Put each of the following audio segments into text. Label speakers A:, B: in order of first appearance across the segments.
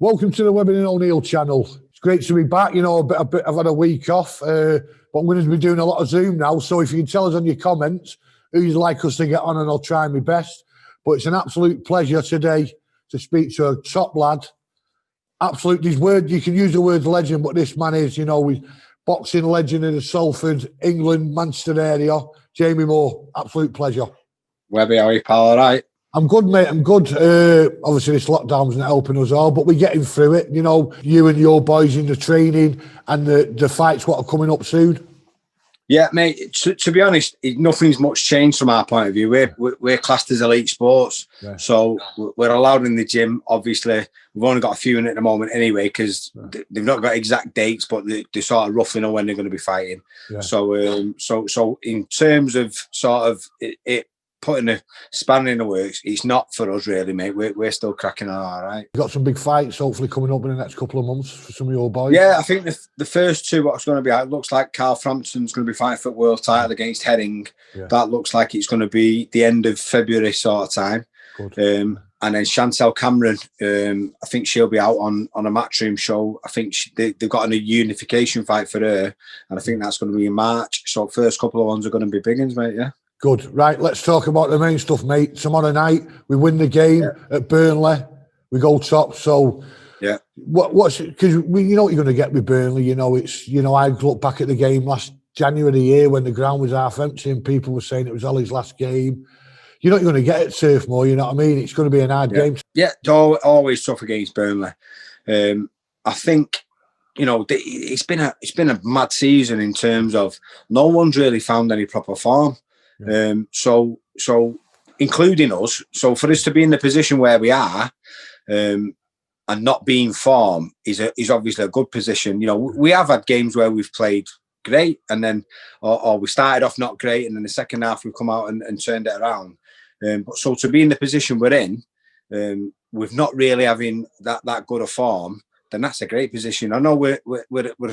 A: Welcome to the Webby O'Neill channel. It's great to be back. You know, I've had a week off, but I'm going to be doing a lot of Zoom now. So if you can tell us on your comments who you'd like us to get on, and I'll try my best. But it's an absolute pleasure today to speak to a top lad. Absolute, you can use the word legend, but this man is, he's boxing legend in the Salford, England, Manchester area. Jamie Moore, absolute pleasure.
B: Webby, how are you, pal? All right?
A: I'm good, mate. I'm good. Obviously, this lockdown's not helping us all, but we're getting through it. You know, you and your boys in the training and the fights what are coming up soon.
B: Yeah, mate. To be honest, nothing's much changed from our point of view. We're classed as elite sports, so we're allowed in the gym. Obviously, we've only got a few in at the moment anyway, because they've not got exact dates, but they sort of roughly know when they're going to be fighting. Yeah. So in terms of sort of it putting a spanner in the works, it's not for us really, mate. We're still cracking on, all right.
A: You've got some big fights hopefully coming up in the next couple of months for some of your boys.
B: Yeah, I think the first two, what's going to be, it looks like Carl Frampton's going to be fighting for world title against Heading. Yeah. That looks like it's going to be the end of February sort of time. And then Chantel Cameron, I think she'll be out on a Matchroom show. I think they've got a unification fight for her, and I think that's going to be in March. So first couple of ones are going to be big ones, mate, yeah.
A: Good. Right, let's talk about the main stuff, mate. Tomorrow night, we win the game at Burnley. We go top. So,
B: yeah.
A: What's because you know what you're going to get with Burnley. I look back at the game last January year when the ground was half empty and people were saying it was Ollie's last game. You're not going to get it, Turf Moor. You know what I mean? It's going to be an hard game.
B: Yeah, it's always tough against Burnley. I think, it's been a mad season in terms of no one's really found any proper form. Yeah. So including us. So for us to be in the position where we are, and not be in form is obviously a good position. We have had games where we've played great, and then or we started off not great, and then the second half we've come out and turned it around. But so to be in the position we're in, with not really having that good a form, then that's a great position. I know we're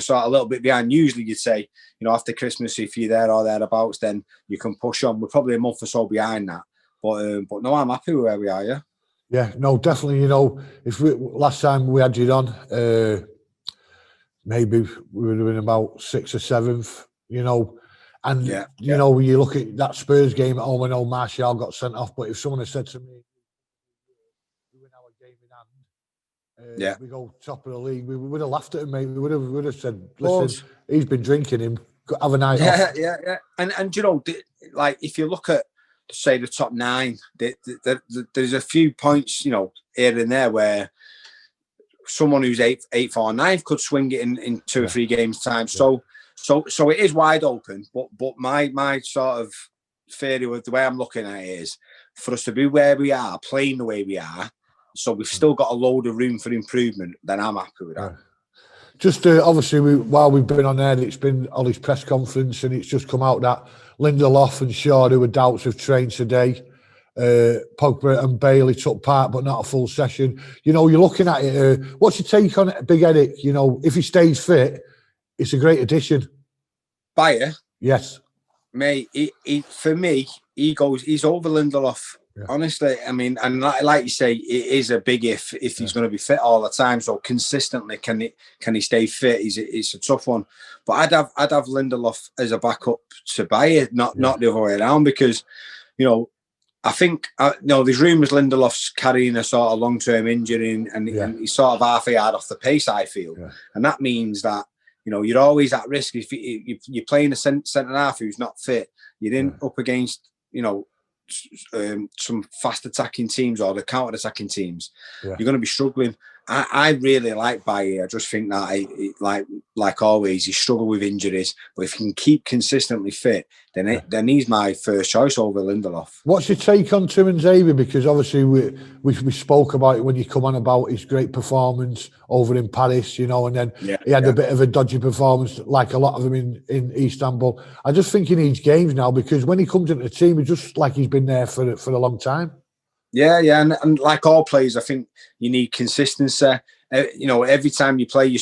B: sort of a little bit behind. Usually you'd say, after Christmas, if you're there or thereabouts, then you can push on. We're probably a month or so behind that. But no, I'm happy with where we are, yeah.
A: Yeah, no, definitely, if last time we had you on, maybe we would have been about 6th or 7th, and, when you look at that Spurs game at home, I know Martial got sent off, but if someone had said to me, we win our game in hand, we go top of the league, we would have laughed at him, mate. We would have said, listen, he's been drinking him, have a night off.
B: Yeah. And like, if you look at, say, the top 9, there's a few points, here and there where someone who's 8th or 9th could swing it in 2 or 3 games time. So it is wide open. But my sort of theory with the way I'm looking at it is for us to be where we are, playing the way we are. So we've still got a load of room for improvement. Then I'm happy with that.
A: Just obviously, while we've been on there, it's been Ollie's press conference, and it's just come out that Lindelof and Shaw, who were doubts, have trained today. Pogba and Bailey took part, but not a full session. You're looking at it. What's your take on it, Big Eric? If he stays fit, it's a great addition.
B: Bayer?
A: Yes.
B: Mate, for me, he's over Lindelof. Yeah. Honestly, I mean, and like you say, it is a big if he's going to be fit all the time. So consistently, can he stay fit? It's a tough one. But I'd have Lindelof as a backup to Bayer, not the other way around, because I think there's rumours Lindelof's carrying a sort of long-term injury, and he's sort of half a yard off the pace, I feel, and that means that you're always at risk if you're playing a centre half who's not fit. You're in up against some fast attacking teams or the counter attacking teams. You're going to be struggling. I really like Bayer. I just think that like always, he struggled with injuries, but if he can keep consistently fit, then he's my first choice over Lindelof.
A: What's your take on Tim and Xavier? Because obviously we spoke about it when you come on about his great performance over in Paris, and then he had a bit of a dodgy performance, like a lot of them in Istanbul. I just think he needs games now, because when he comes into the team, it's just like he's been there for a long time.
B: Yeah, and like all players, I think you need consistency. Every time you play, you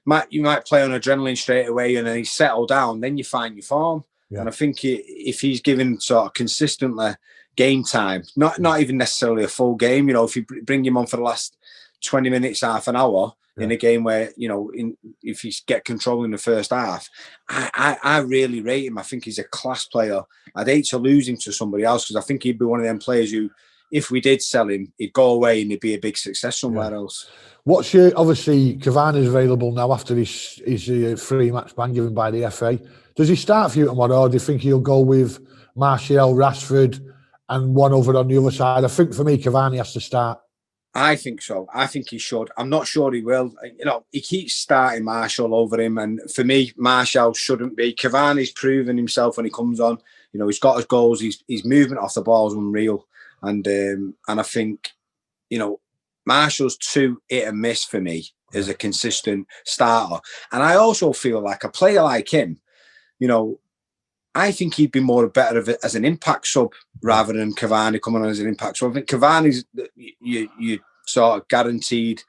B: might play on adrenaline straight away, and then you settle down, then you find your form. Yeah. And I think if he's given sort of consistently game time, not even necessarily a full game, if you bring him on for the last 20 minutes, half an hour in a game where, you know, if you get control in the first half, I really rate him. I think he's a class player. I'd hate to lose him to somebody else because I think he'd be one of them players who, if we did sell him, he'd go away and he'd be a big success somewhere else.
A: What's your, obviously, Cavani's available now after his free match ban given by the FA. Does he start for you tomorrow, or do you think he'll go with Martial, Rashford, and one over on the other side? I think for me, Cavani has to start.
B: I think so. I think he should. I'm not sure he will. You know, he keeps starting Martial over him, and for me, Martial shouldn't be. Cavani's proven himself when he comes on. You know, he's got his goals. His movement off the ball is unreal, and I think, you know, Martial's too hit and miss for me as a consistent starter. And I also feel like a player like him, you know, I think he'd be more better of it as an impact sub rather than Cavani coming on as an impact sub. I think Cavani's you sort of guaranteed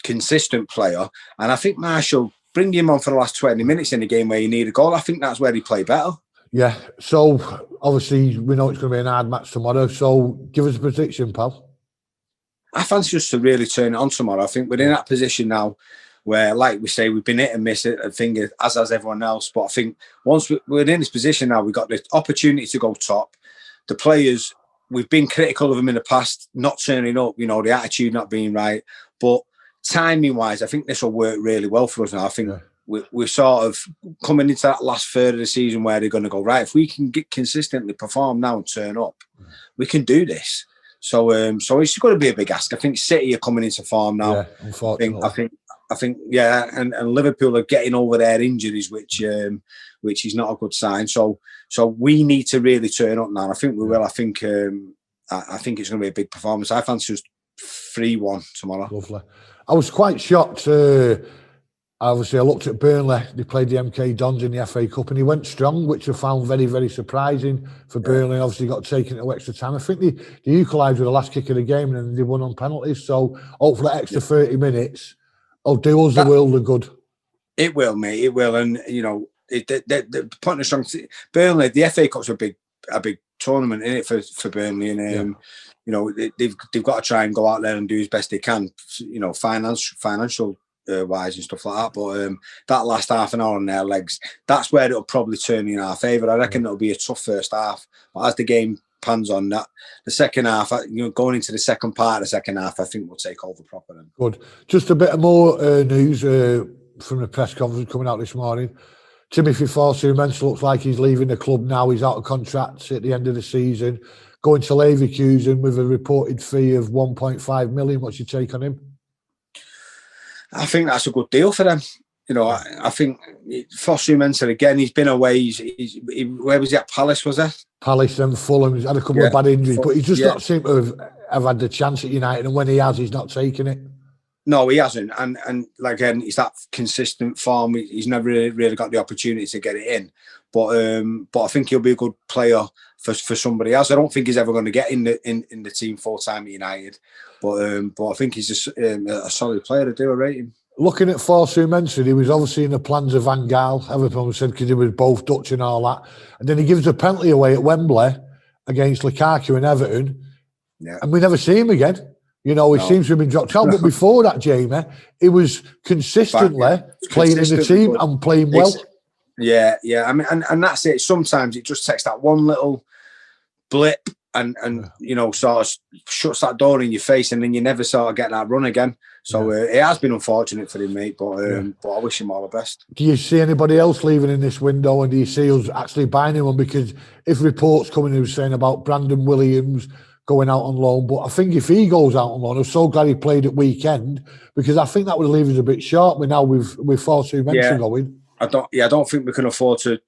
B: consistent player. And I think Martial, bring him on for the last 20 minutes in a game where you need a goal. I think that's where he play better.
A: Yeah. So, obviously, we know it's going to be an hard match tomorrow. So, give us a prediction, pal.
B: I fancy us to really turn it on tomorrow. I think we're in that position now where, like we say, we've been hit and miss it, I think, as has everyone else. But I think once we're in this position now, we've got the opportunity to go top. The players, we've been critical of them in the past, not turning up, you know, the attitude not being right. But timing-wise, I think this will work really well for us now. I think we're sort of coming into that last third of the season where they're going to go, right, if we can consistently perform now and turn up, we can do this. So it's going to be a big ask. I think City are coming into form now.
A: Yeah, unfortunately.
B: I think, and Liverpool are getting over their injuries, which is not a good sign. So we need to really turn up now. I think we will. I think it's going to be a big performance. I fancy us 3-1 tomorrow.
A: Lovely. I was quite shocked. Obviously, I looked at Burnley. They played the MK Dons in the FA Cup, and he went strong, which I found very, very surprising for Burnley. Obviously, got taken to extra time. I think they equalised with the last kick of the game, and then they won on penalties. So hopefully, that extra 30 minutes will do us the world of good. It
B: will, mate. It will, and you know, the point of strong. Burnley, the FA Cup's a big tournament in it for Burnley, and you know, they've got to try and go out there and do as best they can. You know, financial. Wise and stuff like that, but that last half an hour on their legs, that's where it'll probably turn in our favour. I reckon it'll be a tough first half, but as the game pans on, that the second half, you know, going into the second part of the second half, I think we'll take over proper. Then.
A: Good. Just a bit more news from the press conference coming out this morning. Timothy Fosu-Mensah looks like he's leaving the club now. He's out of contract at the end of the season, going to Leverkusen with a reported fee of 1.5 million. What's your take on him?
B: I think that's a good deal for them. You know, I think Fosu-Mensah, again, he's been away. Where was he at? Palace, was it?
A: Palace and Fulham. He's had a couple of bad injuries, but he just not seemed to have had the chance at United. And when he has, he's not taking it.
B: No, he hasn't. And like, again, it's that consistent form. He's never really got the opportunity to get it in. But I think he'll be a good player for somebody else. I don't think he's ever going to get in the team full time at United. But I think he's a solid player to do a rating.
A: Looking at Fosu-Mensah, he was obviously in the plans of Van Gaal. Everyone said because he was both Dutch and all that. And then he gives a penalty away at Wembley against Lukaku and Everton. Yeah. And we never see him again. You know, he seems to have been dropped out. But before that, Jamie, he was consistently playing in the team and playing well.
B: Yeah. I mean, and that's it. Sometimes it just takes that one little blip and you know, sort of shuts that door in your face, and then you never sort of get that run again. So it has been unfortunate for him, mate, but I wish him all the best.
A: Do you see anybody else leaving in this window, and do you see us actually buying him? Because if reports coming in saying about Brandon Williams going out on loan, but I think if he goes out on loan, I'm so glad he played at weekend, because I think that would leave us a bit short with Fosu-Mensah going.
B: I don't think we can afford to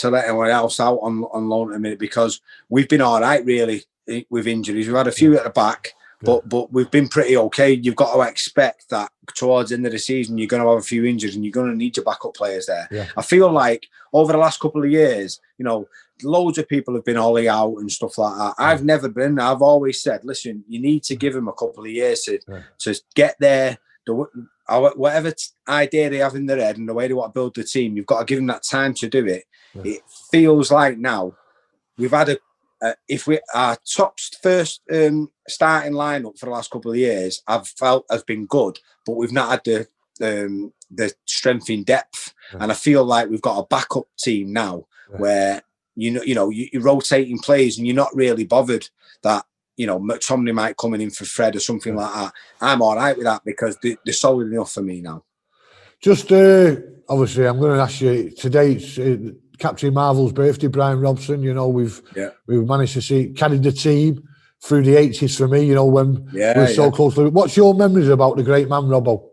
B: let anyone else out on loan at a minute, because we've been all right really with injuries. We've had a few at the back, but we've been pretty okay. You've got to expect that towards the end of the season you're going to have a few injuries and you're going to need your backup players there. Yeah. I feel like over the last couple of years, you know, loads of people have been Ole out and stuff like that. I've never been. I've always said, listen, you need to give them a couple of years to get there. Whatever idea they have in their head and the way they want to build the team, you've got to give them that time to do it. Yeah. It feels like now we've had if our top first starting lineup for the last couple of years, I've felt has been good, but we've not had the strength in depth, and I feel like we've got a backup team now where you're rotating players and you're not really bothered that McTominay might come in for Fred or something like that. I'm all right with that because they're solid enough for me now.
A: Just obviously, I'm going to ask you today. It's Captain Marvel's birthday, Bryan Robson. We've managed to carried the team through the 80s for me. When we were so close to it. What's your memories about the great man, Robbo?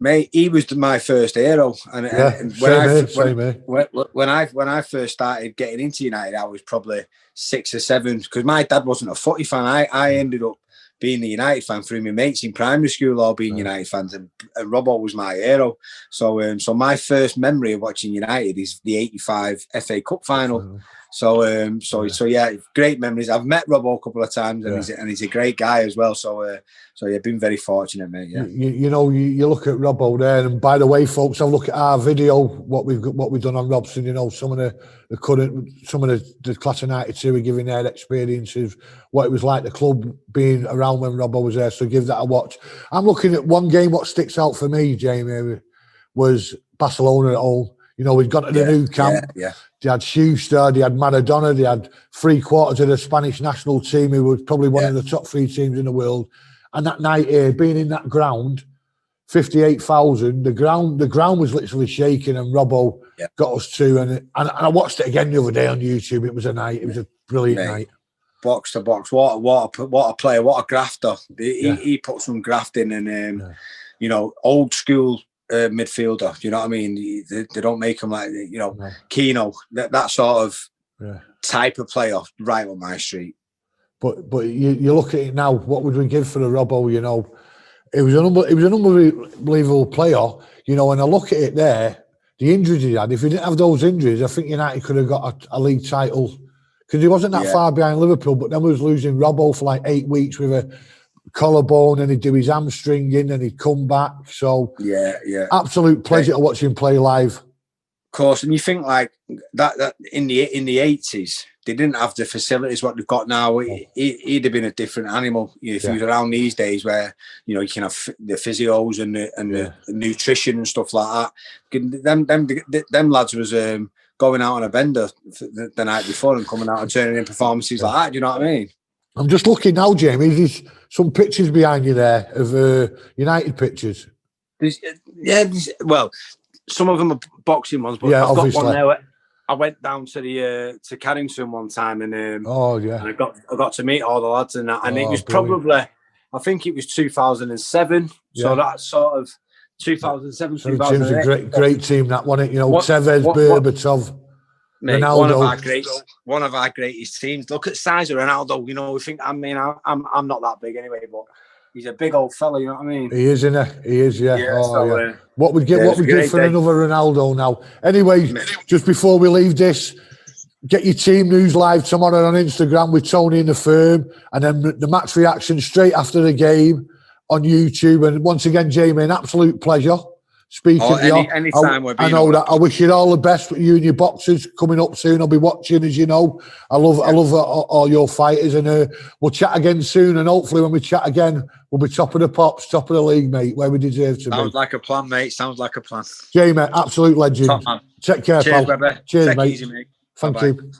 B: Mate, he was my first hero, and when I first started getting into United, I was probably 6 or 7 because my dad wasn't a footy fan. I ended up being a United fan through my mates in primary school, all being United fans, and Robbo was my hero. So my first memory of watching United is the '85 FA Cup final. So yeah, great memories. I've met Robbo a couple of times, and he's a great guy as well. So yeah, been very fortunate, mate. Yeah,
A: you look at Robbo there, and by the way, folks, I'll look at our video, what we've done on Robson. Some of the class of '92 are giving their experiences, what it was like the club being around when Robbo was there. So give that a watch. I'm looking at one game. What sticks out for me, Jamie, was Barcelona at home. We'd got to the new camp. They had Schuster, they had Maradona, they had 3/4 of the Spanish national team, who was probably one of the top 3 teams in the world. And that night here, being in that ground, 58,000, the ground was literally shaking, and Robbo got us too. And I watched it again the other day on YouTube. It was a night. It was a brilliant night.
B: Box to box. What a player, what a grafter. He put some graft in, and old school midfielder. You know what I mean? They don't make him like Keno. That sort of type of player, right on my street.
A: But you look at it now. What would we give for a Robbo? It was an unbelievable player. And I look at it there. The injuries he had. If he didn't have those injuries, I think United could have got a league title because he wasn't that far behind Liverpool. But then we was losing Robbo for like 8 weeks with a collarbone, and he'd do his hamstring in, and he'd come back. So absolute pleasure to watch him play live.
B: Of course, and you think like that in the 80s, they didn't have the facilities what they've got now. He'd have been a different animal if he was around these days, where you can have the physios and the nutrition and stuff like that. Them lads was going out on a bender the night before and coming out and turning in performances like that. Do you know what I mean?
A: I'm just looking now, Jamie. There's some pictures behind you there of United pictures. Well,
B: some of them are boxing ones, but I've got one there. I went down to Carrington one time, and and I got to meet all the lads and that, and it was probably, I think it was 2007. So that's sort of 2007, 2008.
A: It was a great team that won it. Tevez, Berbatov.
B: Mate, one of our greatest teams. Look at size of Ronaldo. We think. I'm not that big anyway, but he's a big old fella. You know what I mean?
A: He is, isn't he? He is, yeah. What would give for another Ronaldo now? Anyway, just before we leave this, get your team news live tomorrow on Instagram with Tony and the firm, and then the match reaction straight after the game on YouTube. And once again, Jamie, an absolute pleasure. Speaking to you,
B: anytime
A: I know that. I wish you all the best with you and your boxers coming up soon. I'll be watching, as you know. I love all your fighters, and we'll chat again soon. And hopefully, when we chat again, we'll be top of the pops, top of the league, mate, where we deserve to be.
B: Sounds like a plan, mate. Sounds like a plan.
A: Jamie, absolute legend.
B: Top man.
A: Take care,
B: Cheers,
A: pal.
B: Webby.
A: Cheers,
B: Take
A: mate.
B: Easy, mate.
A: Thank you.